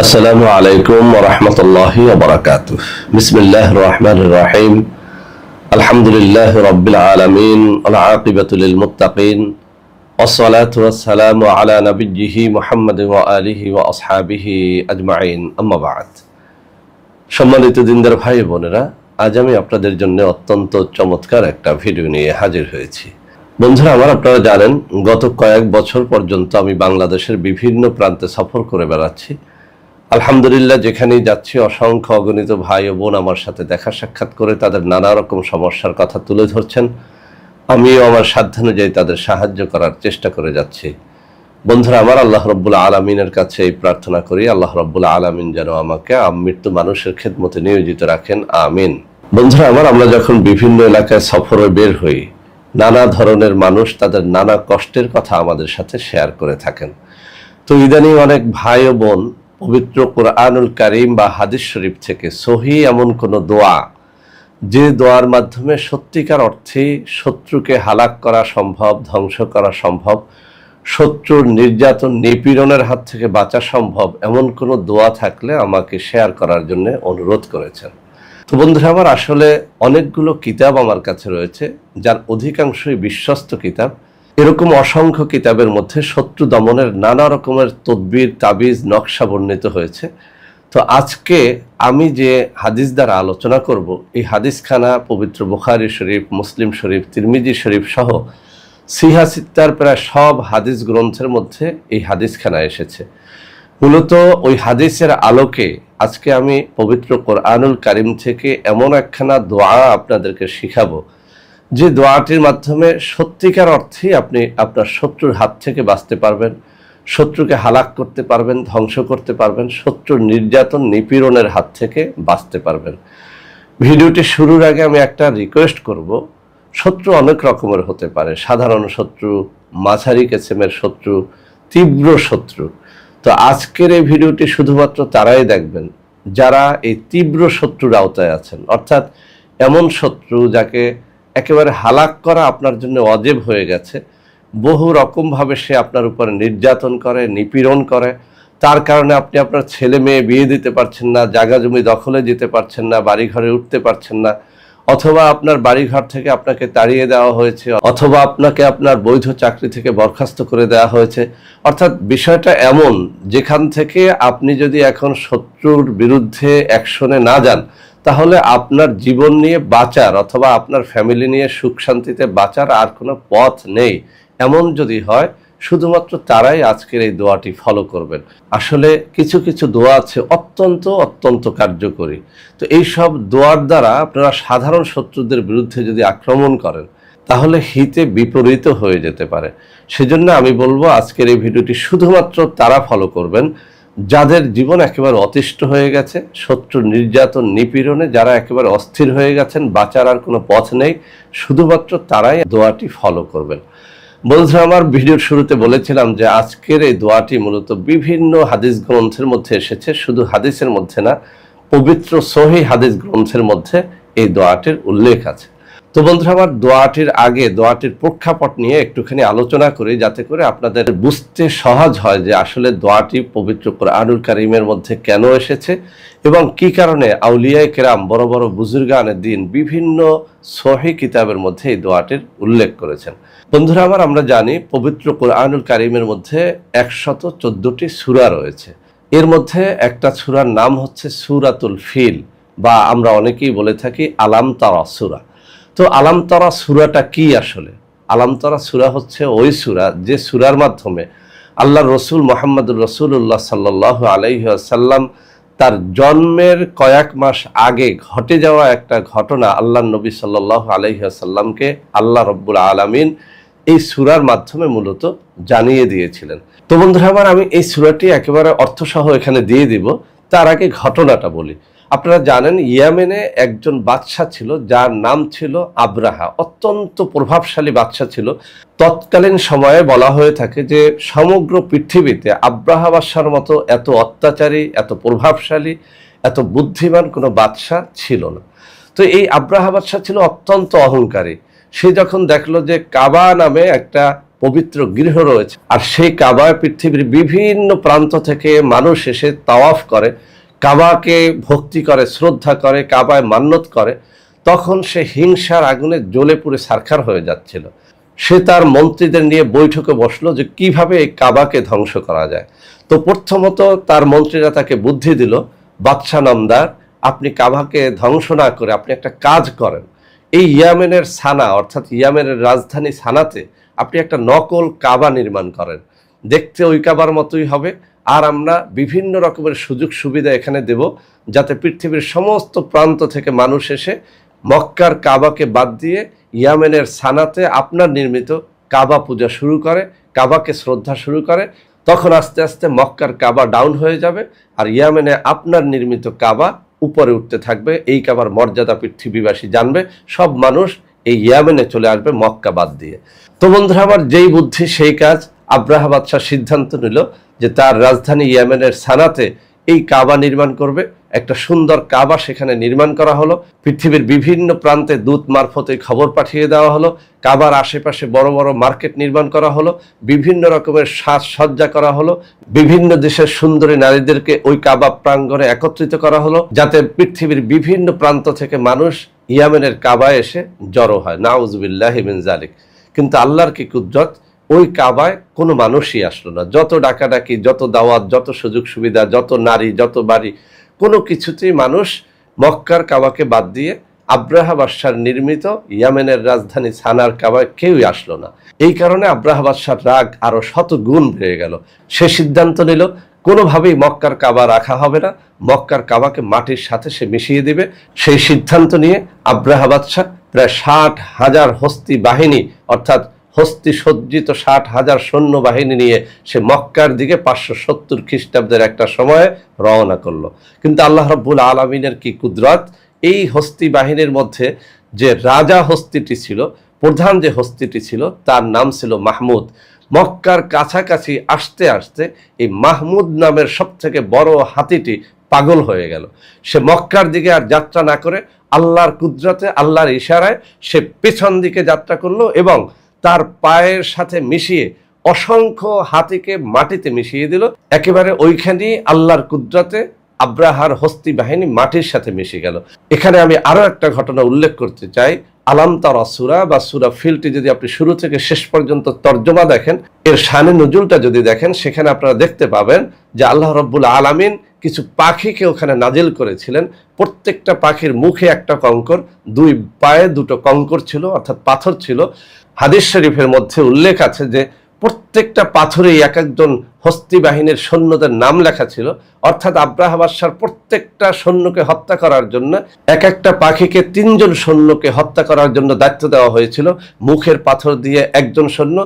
আসসালামু আলাইকুম ওয়া রাহমাতুল্লাহি ওয়া বারাকাতুহু। বিসমিল্লাহির রহমানির রহিম। আলহামদুলিল্লাহি রাব্বিল আলামিন ওয়াল আকিবাতু লিল মুত্তাকিন ওয়াসসালাতু ওয়াসসালামু আলা নাবিয়্যিহি মুহাম্মাদিন ওয়া আলিহি ওয়া আসহাবিহি আজমাইন, আম্মা বা'দ। সম্মানিত দিনদার ভাই বোনেরা, আজ আমি আপনাদের জন্য অত্যন্ত চমৎকার একটা ভিডিও নিয়ে হাজির হয়েছি। বন্ধুরা আমার, আপনারা জানেন গত কয়েক বছর পর্যন্ত আমি বাংলাদেশের বিভিন্ন প্রান্তে সফর করে বেড়াচ্ছি। আলহামদুলিল্লাহ, যেখানেই যাচ্ছি অসংখ্য অগণিত ভাই ও বোন আমার সাথে দেখা সাক্ষাৎ করে তাদের নানা রকম সমস্যার কথা তুলে ধরছেন। আমিও আমার সাধ্যানুযায়ী তাদের সাহায্য করার চেষ্টা করে যাচ্ছি। বন্ধুরা আমার, আল্লাহ রাব্বুল আলামিনের কাছে এই প্রার্থনা করি, আল্লাহ রাব্বুল আলামিন যেন আমাকে মৃত্যু মানুষের খেদমতে নিয়োজিত রাখেন, আমিন। বন্ধুরা আমার, আমরা যখন বিভিন্ন এলাকায় সফরে বের হই, নানা ধরনের মানুষ তাদের নানা কষ্টের কথা আমাদের সাথে শেয়ার করে থাকেন। তো ইদানিং অনেক ভাই ও বোন পবিত্র কোরআনুল কারীম বা হাদিস শরীফ থেকে সহি এমন কোন দোয়া, যে দোয়ার মাধ্যমে সত্যিকার অর্থে শত্রুকে হালাক করা সম্ভব, ধ্বংস করা সম্ভব, শত্রুর নির্যাতন নিপীড়নের হাত থেকে বাঁচা সম্ভব, এমন কোনো দোয়া থাকলে আমাকে শেয়ার করার জন্য অনুরোধ করেছেন। তো বন্ধুরা আমার, আসলে অনেকগুলো কিতাব আমার কাছে রয়েছে, যার অধিকাংশই বিশ্বস্ত কিতাব। এরকম অসংখ্য কিতাবের মধ্যে শত্রু দমনের নানা রকমের তদবির, তাবিজ, নকশা বর্ণিত হয়েছে। তো আজকে আমি যে হাদিস দ্বারা আলোচনা করব, এই হাদিসখানা পবিত্র বুখারী শরীফ, মুসলিম শরীফ, তিরমিজি শরীফ সহ সিহা সিত্তার প্রায় সব হাদিস গ্রন্থের মধ্যে এই হাদিসখানা এসেছে। মূলত ওই হাদিসের আলোকে আজকে আমি পবিত্র কোরআনুল কারীম থেকে এমন একখানা দোয়া আপনাদেরকে শিখাবো, যে দোয়াটির মাধ্যমে সত্যিকার অর্থে আপনি আপনার শত্রুর হাত থেকে বাঁচতে পারবেন, শত্রুকে হালাক করতে পারবেন, ধ্বংস করতে পারবেন, শত্রুর নির্যাতন নিপীড়নের হাত থেকে বাঁচতে পারবেন। ভিডিওটি শুরুর আগে আমি একটা রিকোয়েস্ট করব। শত্রু অনেক রকমের হতে পারে, সাধারণ শত্রু, মাঝারি কেছেমের শত্রু, তীব্র শত্রু। তো আজকের এই ভিডিওটি শুধুমাত্র তারাই দেখবেন যারা এই তীব্র শত্রুর আওতায় আছেন, অর্থাৎ এমন শত্রু যাকে একেবারে হালাক করা আপনার জন্য অজেব হয়ে গেছে। বহু রকমভাবে সে আপনার উপরে নির্যাতন করে, নিপীড়ন করে। তার কারণে আপনি আপনার ছেলে মেয়ে বিয়ে দিতে পারছেন না, জায়গা জমি দখলে যেতে পারছেন না, বাড়িঘরে উঠতে পারছেন না, অথবা আপনার বাড়িঘর থেকে আপনাকে তাড়িয়ে দেওয়া হয়েছে, অথবা আপনাকে আপনার বৈধ চাকরি থেকে বরখাস্ত করে দেওয়া হয়েছে। অর্থাৎ বিষয়টা এমন, যেখান থেকে আপনি যদি এখন শত্রুর বিরুদ্ধে অ্যাকশনে না যান, তাহলে আপনার জীবন নিয়ে বাঁচার অথবা আপনার ফ্যামিলি নিয়ে সুখ শান্তিতে বাঁচার আর কোনো পথ নেই। এমন যদি হয়, শুধুমাত্র তারাই আজকের এই দোয়াটি ফলো করবেন। আসলে কিছু কিছু দোয়া আছে অত্যন্ত অত্যন্ত কার্যকরী। তো এই সব দোয়ার দ্বারা আপনারা সাধারণ শত্রুদের বিরুদ্ধে যদি আক্রমণ করেন, তাহলে হিতে বিপরীত হয়ে যেতে পারে। সেজন্য আমি বলবো আজকের এই ভিডিওটি শুধুমাত্র তারা ফলো করবেন যাদের জীবন একেবারে অতিষ্ঠ হয়ে গেছে, শত্রুর নির্যাতন নিপীড়নে যারা একেবারে অস্থির হয়ে গেছেন, বাঁচার আর কোনো পথ নেই, শুধুমাত্র তারাই দোয়াটি ফলো করবেন। বন্ধুরা আমার, ভিডিওর শুরুতে বলেছিলাম যে আজকের এই দোয়াটি মূলত বিভিন্ন হাদিস গ্রন্থের মধ্যে এসেছে। শুধু হাদিসের মধ্যে না, পবিত্র সহিহ হাদিস গ্রন্থের মধ্যে এই দোয়াটির উল্লেখ আছে। তো বন্ধুরা আমার, দোয়াটির আগে দোয়াটির প্রেক্ষাপট নিয়ে একটুখানি আলোচনা করি, যাতে করে আপনাদের বুঝতে সহজ হয় যে আসলে দোয়াটি পবিত্র কোরআনুল কারীমের মধ্যে কেন এসেছে এবং কি কারণে আউলিয়ায়ে কেরাম, বড় বড় বুজুর্গানে দ্বীন বিভিন্ন সহিহ কিতাবের মধ্যে এই দোয়াটির উল্লেখ করেছেন। বন্ধুরা আমার, আমরা জানি পবিত্র কোরআনুল কারীমের মধ্যে 114টি সূরা রয়েছে। এর মধ্যে একটা সূরার নাম হচ্ছে সূরাতুল ফিল, বা আমরা অনেকেই বলে থাকি আলাম তারা সূরা। তো আলাম তারা সূরাটা কি? আসলে আলাম তারা সূরা হচ্ছে ওই সূরা যে সূরার মাধ্যমে আল্লাহ রসুল মুহাম্মদুর রাসূলুল্লাহ সাল্লাল্লাহু আলাইহি ওয়াসাল্লাম তার জন্মের কয়েক মাস আগে ঘটে যাওয়া একটা ঘটনা আল্লাহ নবী সাল্লাল্লাহু আলাইহি ওয়াসাল্লামকে আল্লাহ রাব্বুল আলামিন এই সূরার মাধ্যমে মূলত জানিয়ে দিয়েছিলেন। তো বন্ধুরা আমার, আমি এই সূরাটি একেবারে অর্থসহ এখানে দিয়ে দিব। তার আগে ঘটনাটা বলি। আপনারা জানেন ইয়েমেনে একজন বাদশা ছিল যার নাম ছিল আব্রাহা। অত্যন্ত প্রভাবশালী বাদশা ছিল। তৎকালীন সময়ে বলা হয়ে থাকে যে সমগ্র পৃথিবীতে আব্রাহা বাদশার মতো এত অত্যাচারী, এত প্রভাবশালী, এত বুদ্ধিমান কোনো বাদশা ছিল না। তো এই আব্রাহা বাদশা ছিল অত্যন্ত অহংকারী। সে যখন দেখলো যে কাবা নামে একটা পবিত্র গৃহ রয়েছে, আর সেই কাবায় পৃথিবীর বিভিন্ন প্রান্ত থেকে মানুষ এসে তাওয়াফ করে, কাবাকে ভক্তি করে, শ্রদ্ধা করে, কাবায় মান্যত করে, তখন সে হিংসার আগুনে জ্বলে পুড়ে ছারখার হয়ে যাচ্ছিল। সে তার মন্ত্রীদের নিয়ে বৈঠকে বসলো যে কিভাবে এই কাবাকে ধ্বংস করা যায়। তো প্রথমত তার মন্ত্রীরা তাকে বুদ্ধি দিল, বাদশাহ নামদার, আপনি কাবাকে ধ্বংস না করে আপনি একটা কাজ করেন, এই ইয়ামেনের সানা অর্থাৎ ইয়ামেনের রাজধানী সানাতে আপনি একটা নকল কাবা নির্মাণ করেন, দেখতে ওই কাবার মতোই হবে, আর আমরা বিভিন্ন রকমের সুযোগ সুবিধা এখানে দেব, যাতে পৃথিবীর সমস্ত প্রান্ত থেকে মানুষ এসে মক্কার কাবাকে বাদ দিয়ে ইয়ামেনের সানাতে আপনার নির্মিত কাবা পূজা শুরু করে, কাবাকে শ্রদ্ধা শুরু করে। তখন আস্তে আস্তে মক্কার কাবা ডাউন হয়ে যাবে, আর ইয়ামেনে আপনার নির্মিত কাবা উপরে উঠতে থাকবে। এই কাবার মর্যাদা পৃথিবীবাসী জানবে, সব মানুষ এই ইয়ামেনে চলে আসবে মক্কা বাদ দিয়ে। তো বন্ধুরা আমার, যেই বুদ্ধি সেই কাজ। আব্রাহা বাদশাহ সিদ্ধান্ত নিল যে তার রাজধানী ইয়ামেনের সানাতে এই কাবা নির্মাণ করবে। একটা সুন্দর কাবা সেখানে নির্মাণ করা হলো, পৃথিবীর বিভিন্ন প্রান্তে দূত মারফতে খবর পাঠিয়ে দেওয়া হলো, কাবার আশেপাশে বড় বড় মার্কেট নির্মাণ করা হলো, বিভিন্ন রকমের সাজসজ্জা করা হলো, বিভিন্ন দেশের সুন্দরী নারীদেরকে ওই কাবা প্রাঙ্গণে একত্রিত করা হলো, যাতে পৃথিবীর বিভিন্ন প্রান্ত থেকে মানুষ ইয়ামেনের কাবায় এসে জড়ো হয়। নাউজুবিল্লাহি মিন যালিক। কিন্তু আল্লাহর কি কুদরত, ওই কাবায় কোনো মানুষই আসলো না। যত ডাকাডাকি, যত দাওয়াত, যত সুযোগ সুবিধা, যত নারী, যত বাড়ি, কোনো কিছুতেই মানুষ মক্কার কাবাকে বাদ দিয়ে আব্রাহা বাদশার নির্মিত ইয়ামেনের রাজধানী সানার কাবায় কেউই আসলো না। এই কারণে আব্রাহা বাদশার রাগ আরো শত গুণ বেড়ে গেল। সে সিদ্ধান্ত নিল কোনোভাবেই মক্কার কাবা রাখা হবে না, মক্কার কাবাকে মাটির সাথে সে মিশিয়ে দিবে। সেই সিদ্ধান্ত নিয়ে আব্রাহা বাদশা প্রায় 60,000 হস্তি বাহিনী অর্থাৎ হস্তি সজ্জিত 60,000 সৈন্য বাহিনী নিয়ে সে মক্কার দিকে 570 খ্রিস্টাব্দের একটা সময়ে রওনা করলো। কিন্তু আল্লাহ রাব্বুল আলামিনের কি কুদরত, এই হস্তি বাহিনীর মধ্যে যে রাজা হস্তিটি ছিল, প্রধান যে হস্তিটি ছিল, তার নাম ছিল মাহমুদ। মক্কার কাছাকাছি আসতে আসতে এই মাহমুদ নামের সবথেকে বড় হাতিটি পাগল হয়ে গেল। সে মক্কার দিকে আর যাত্রা না করে আল্লাহর কুদরতে, আল্লাহর ইশারায় সে পেছন দিকে যাত্রা করলো এবং তার পায়ের সাথে মিশিয়ে অসংখ্য হাতিকে মাটিতে মিশিয়ে দিল। একেবারে ওইখানেই আল্লাহর কুদরতে আব্রাহার হস্তি বাহিনী মাটির সাথে মিশে গেল। এখানে আমি আরো একটা ঘটনা উল্লেখ করতে চাই। আলাম তারা সূরা বা সূরা ফিলটি যদি আপনি শুরু থেকে শেষ পর্যন্ত তর্জমা দেখেন, এর শানে নুজুলটা যদি দেখেন, সেখানে আপনারা দেখতে পাবেন যে আল্লাহ রাব্বুল আলামিন কিছু পাখিকে ওখানে নাজিল করেছিলেন। প্রত্যেকটা পাখির মুখে একটা কঙ্কর, দুই পায়ে দুটো কঙ্কর ছিল অর্থাৎ পাথর ছিল। হাদিস শরীফের মধ্যে উল্লেখ আছে যে প্রত্যেকটা পাথরেই এক একজন হস্তি বাহিনীর সৈন্যদের নাম লেখা ছিল। অর্থাৎ আব্রাহা বাদশার প্রত্যেকটা সৈন্যকে হত্যা করার জন্য এক একটা পাখিকে 3 জন সৈন্যকে হত্যা করার জন্য দায়িত্ব দেওয়া হয়েছিল। মুখের পাথর দিয়ে একজন সৈন্য,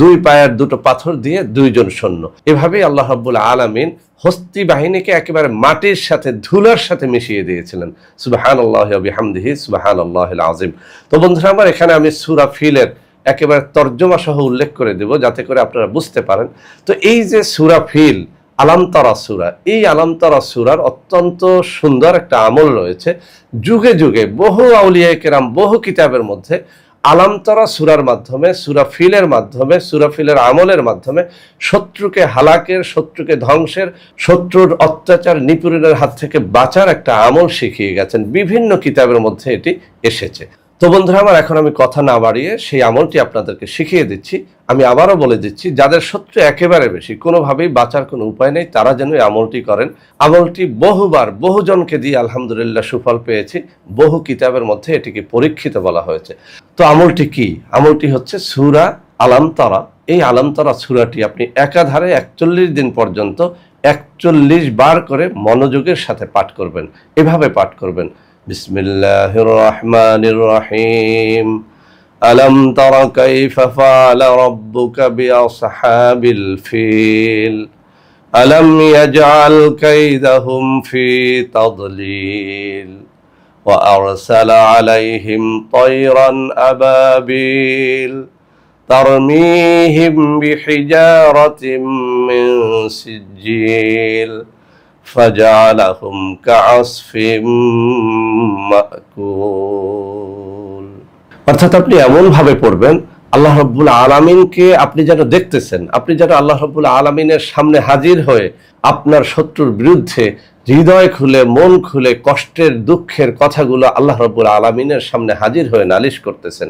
দুই পায়ের দুটো পাথর দিয়ে 2 জন সৈন্য। এভাবেই আল্লাহ রাব্বুল আলামিন হস্তি বাহিনীকে একেবারে মাটির সাথে, ধুলার সাথে মিশিয়ে দিয়েছিলেন। সুবহানাল্লাহি ওয়া বিহামদিহি সুবহানাল্লাহিল আযীম। তো বন্ধুরা আমার, এখানে আমি সূরা ফিলের একেবারে তর্জমা সহ উল্লেখ করে দেব যাতে করে আপনারা বুঝতে পারেন। তো এই যে সূরা ফিল, আলাম তারা সূরা, এই আলাম তারা সূরার অত্যন্ত সুন্দর একটা আমল রয়েছে। যুগে যুগে বহু আউলিয়া কেরাম, বহু কিতাবের মধ্যে আলাম তারা সূরার মাধ্যমে, সূরা ফিলের মাধ্যমে, সূরা ফিলের আমলের মাধ্যমে শত্রুকে হালাকের, শত্রুকে ধ্বংসের, শত্রুর অত্যাচার নিপীড়নের হাত থেকে বাঁচার একটা আমল শিখিয়ে গেছেন। বিভিন্ন কিতাবের মধ্যে এটি এসেছে। তো বন্ধুরা আমার, এখন আমি কথা না বাড়িয়ে সেই আমলটি আপনাদেরকে শিখিয়ে দিচ্ছি। আমি আবারও বলে দিচ্ছি, যাদের শত্রু একেবারে বেশি, কোনোভাবেই বাঁচার কোনো উপায় নেই, তারা যেন এই আমলটি করেন। আমলটি বহুবার বহুজনকে দিয়ে আলহামদুলিল্লাহ সুফল পেয়েছি। বহু কিতাবের মধ্যে এটিকে পরীক্ষিত বলা হয়েছে। তো আমলটি কি? আমলটি হচ্ছে সূরা আলাম তারা। এই আলাম তারা সূরাটি আপনি একাধারে 41 দিন পর্যন্ত 41 বার করে মনোযোগের সাথে পাঠ করবেন। এভাবে পাঠ করবেন: বিসমিল্লাহির রহমানির রহিম, আলাম তারা কাইফা ফাআলা রাব্বুকা বিআসহাবিল ফিল, আলাম ইয়াজআল কাইদাহুম ফি তাদলিল, ওয়া আরসালা আলাইহিম তায়রান আবাবিল তারমিহিম বিহিজারাতিম মিন সিজ্জিল ফাজআলাহুম কাআসফিম মাকুল। অর্থাৎ আপনি এমন ভাবে পড়বেন আল্লাহ রাব্বুল আলামিনকে আপনি যেন দেখতেছেন, আপনি যেন আল্লাহ রাব্বুল আলামিনের সামনে হাজির হয়ে আপনার শত্রুর বিরুদ্ধে হৃদয় খুলে, মন খুলে, কষ্টের দুঃখের কথাগুলো আল্লাহ রাব্বুল আলামিনের সামনে হাজির হয়ে নালিশ করতেছেন।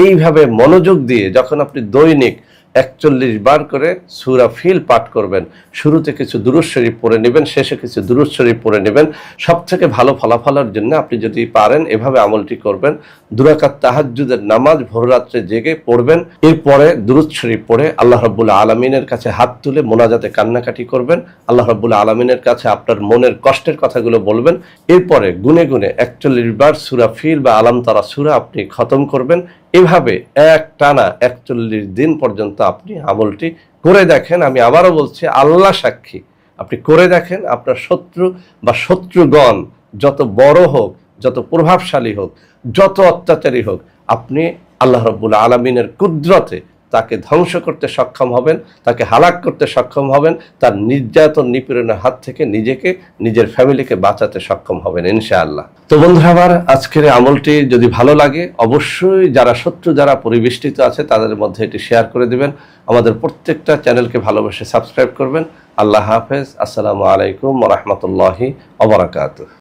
এইভাবে মনোযোগ দিয়ে যখন আপনি দৈনিক ৪১ বার করে সূরা ফিল পাঠ করবেন, শুরুতে কিছু দুরূদ শরীফ পড়ে নেবেন, শেষে কিছু দুরূদ শরীফ পড়ে নেবেন, সবথেকে ভালো ফলাফলের জন্য আপনি যদি পারেন এভাবে আমলটি করবেন। ২ রাকাত তাহাজ্জুদের নামাজ ভোররাত্রে জেগে পড়বেন, এরপরে দুরূদ শরীফ পড়ে আল্লাহ রাব্বুল আলামিনের কাছে হাত তুলে মোনাজাতে কান্নাকাটি করবেন, আল্লাহ রাব্বুল আলামিনের কাছে আপনার মনের কষ্টের কথাগুলো বলবেন। এরপরে গুনে গুনে ৪১ বার সূরা ফিল বা আলাম তারা সূরা আপনি খতম করবেন। এভাবে একটানা ৪১ দিন পর্যন্ত আপনি আমলটি করে দেখেন। আমি আবারও বলছি, আল্লাহ সাক্ষী, আপনি করে দেখেন, আপনার শত্রু বা শত্রুগণ যত বড় হোক, যত প্রভাবশালী হোক, যত অত্যাচারী হোক, আপনি আল্লাহ রাব্বুল আলামিনের কুদরতে তাকে ধ্বংস করতে সক্ষম হবেন, তাকে হালাক করতে সক্ষম হবেন, তার নির্যাতন নিপীড়নের হাত থেকে নিজেকে, নিজের ফ্যামিলিকে বাঁচাতে সক্ষম হবেন ইনশাআল্লাহ। তো বন্ধুরা আমার, আজকের আমলটি যদি ভালো লাগে অবশ্যই যারা শত্রু যারা পরিবেষ্টিত আছে তাদের মধ্যে এটি শেয়ার করে দিবেন। আমাদের প্রত্যেকটা চ্যানেলকে ভালোবেসে সাবস্ক্রাইব করবেন। আল্লাহ হাফেজ। আসসালামু আলাইকুম ওয়া রাহমাতুল্লাহি ওয়া বারাকাতুহু।